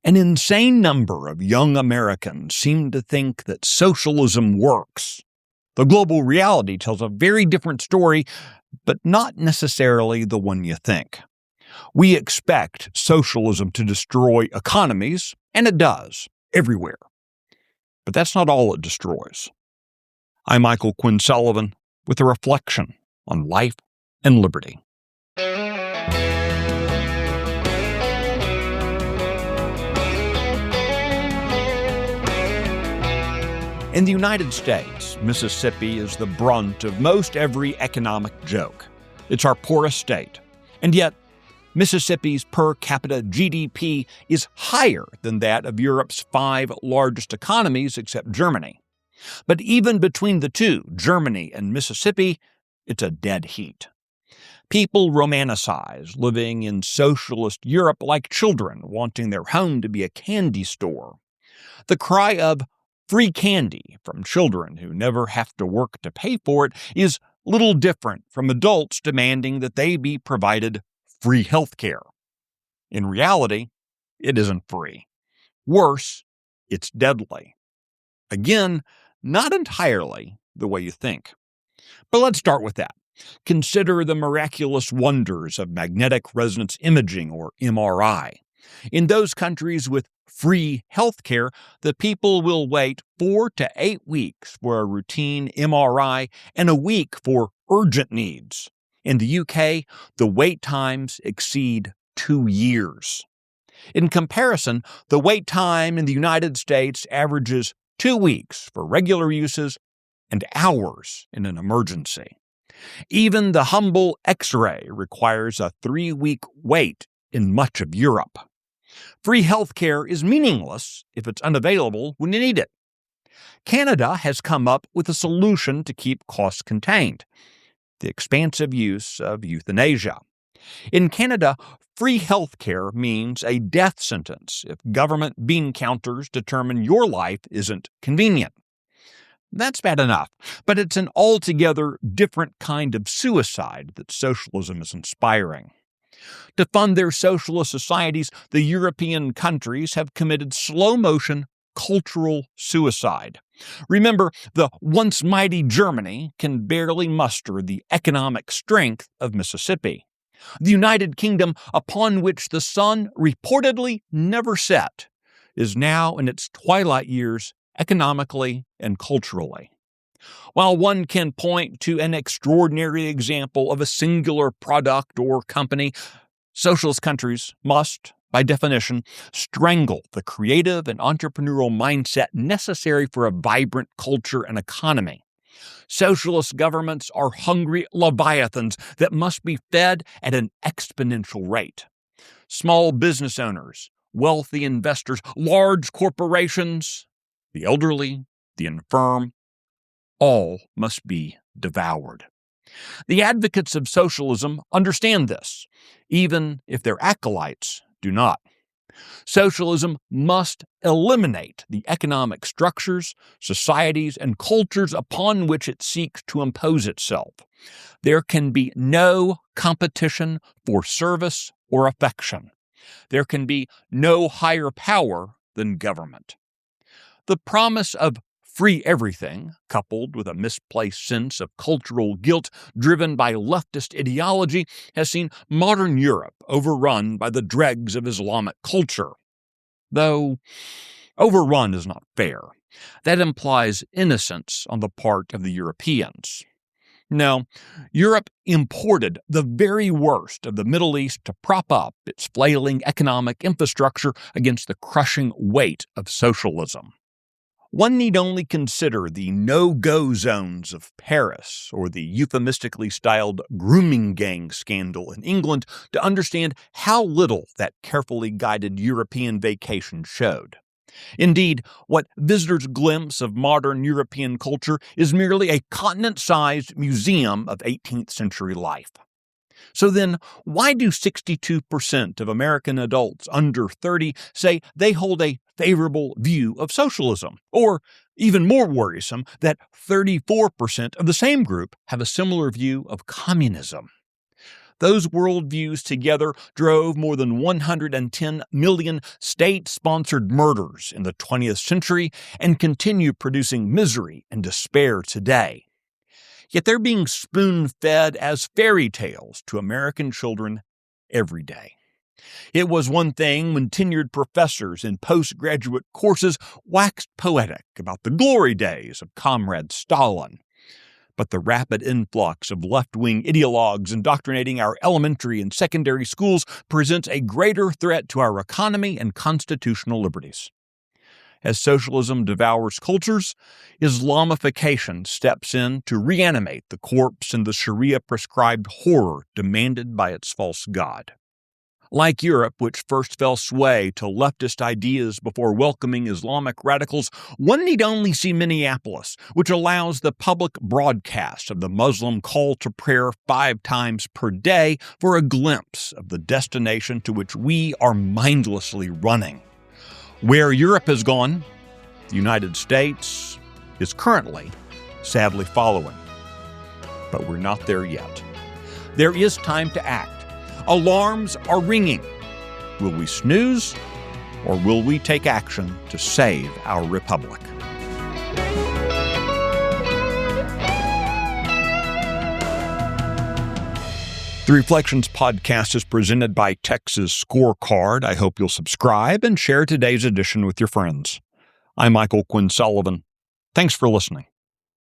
An insane number of young Americans seem to think that socialism works. The global reality tells a very different story, but not necessarily the one you think. We expect socialism to destroy economies, and it does, everywhere. But that's not all it destroys. I'm Michael Quinn Sullivan with a reflection on life and liberty. In the United States, Mississippi is the brunt of most every economic joke. It's our poorest state. And yet, Mississippi's per capita GDP is higher than that of Europe's 5 largest economies except Germany. But even between the two, Germany and Mississippi, it's a dead heat. People romanticize living in socialist Europe like children wanting their home to be a candy store. The cry of free candy from children who never have to work to pay for it is little different from adults demanding that they be provided free health care. In reality, it isn't free. Worse, it's deadly. Again, not entirely the way you think. But let's start with that. Consider the miraculous wonders of magnetic resonance imaging, or MRI. In those countries with free health care, the people will wait 4 to 8 weeks for a routine MRI and a week for urgent needs. In the UK, the wait times exceed 2 years. In comparison, the wait time in the United States averages 2 weeks for regular uses and hours in an emergency. Even the humble X-ray requires a 3-week wait in much of Europe. Free health care is meaningless if it's unavailable when you need it. Canada has come up with a solution to keep costs contained: the expansive use of euthanasia. In Canada, free health care means a death sentence if government bean counters determine your life isn't convenient. That's bad enough, but it's an altogether different kind of suicide that socialism is inspiring. To fund their socialist societies, the European countries have committed slow-motion cultural suicide. Remember, the once mighty Germany can barely muster the economic strength of Mississippi. The United Kingdom, upon which the sun reportedly never set, is now in its twilight years economically and culturally. While one can point to an extraordinary example of a singular product or company, socialist countries must, by definition, strangle the creative and entrepreneurial mindset necessary for a vibrant culture and economy. Socialist governments are hungry leviathans that must be fed at an exponential rate. Small business owners, wealthy investors, large corporations, the elderly, the infirm, all must be devoured. The advocates of socialism understand this, even if their acolytes do not. Socialism must eliminate the economic structures, societies, and cultures upon which it seeks to impose itself. There can be no competition for service or affection. There can be no higher power than government. The promise of free everything, coupled with a misplaced sense of cultural guilt driven by leftist ideology, has seen modern Europe overrun by the dregs of Islamic culture. Though overrun is not fair. That implies innocence on the part of the Europeans. No, Europe imported the very worst of the Middle East to prop up its flailing economic infrastructure against the crushing weight of socialism. One need only consider the no-go zones of Paris or the euphemistically styled grooming gang scandal in England to understand how little that carefully guided European vacation showed. Indeed, what visitors glimpse of modern European culture is merely a continent-sized museum of 18th century life. So then, why do 62% of American adults under 30 say they hold a favorable view of socialism? Or, even more worrisome, that 34% of the same group have a similar view of communism? Those worldviews together drove more than 110 million state-sponsored murders in the 20th century and continue producing misery and despair today. Yet they're being spoon-fed as fairy tales to American children every day. It was one thing when tenured professors in postgraduate courses waxed poetic about the glory days of Comrade Stalin. But the rapid influx of left-wing ideologues indoctrinating our elementary and secondary schools presents a greater threat to our economy and constitutional liberties. As socialism devours cultures, Islamification steps in to reanimate the corpse in the Sharia-prescribed horror demanded by its false god. Like Europe, which first fell sway to leftist ideas before welcoming Islamic radicals, one need only see Minneapolis, which allows the public broadcast of the Muslim call to prayer 5 times per day for a glimpse of the destination to which we are mindlessly running. Where Europe has gone, the United States is currently, sadly, following. But we're not there yet. There is time to act. Alarms are ringing. Will we snooze, or will we take action to save our republic? The Reflections podcast is presented by Texas Scorecard. I hope you'll subscribe and share today's edition with your friends. I'm Michael Quinn Sullivan. Thanks for listening.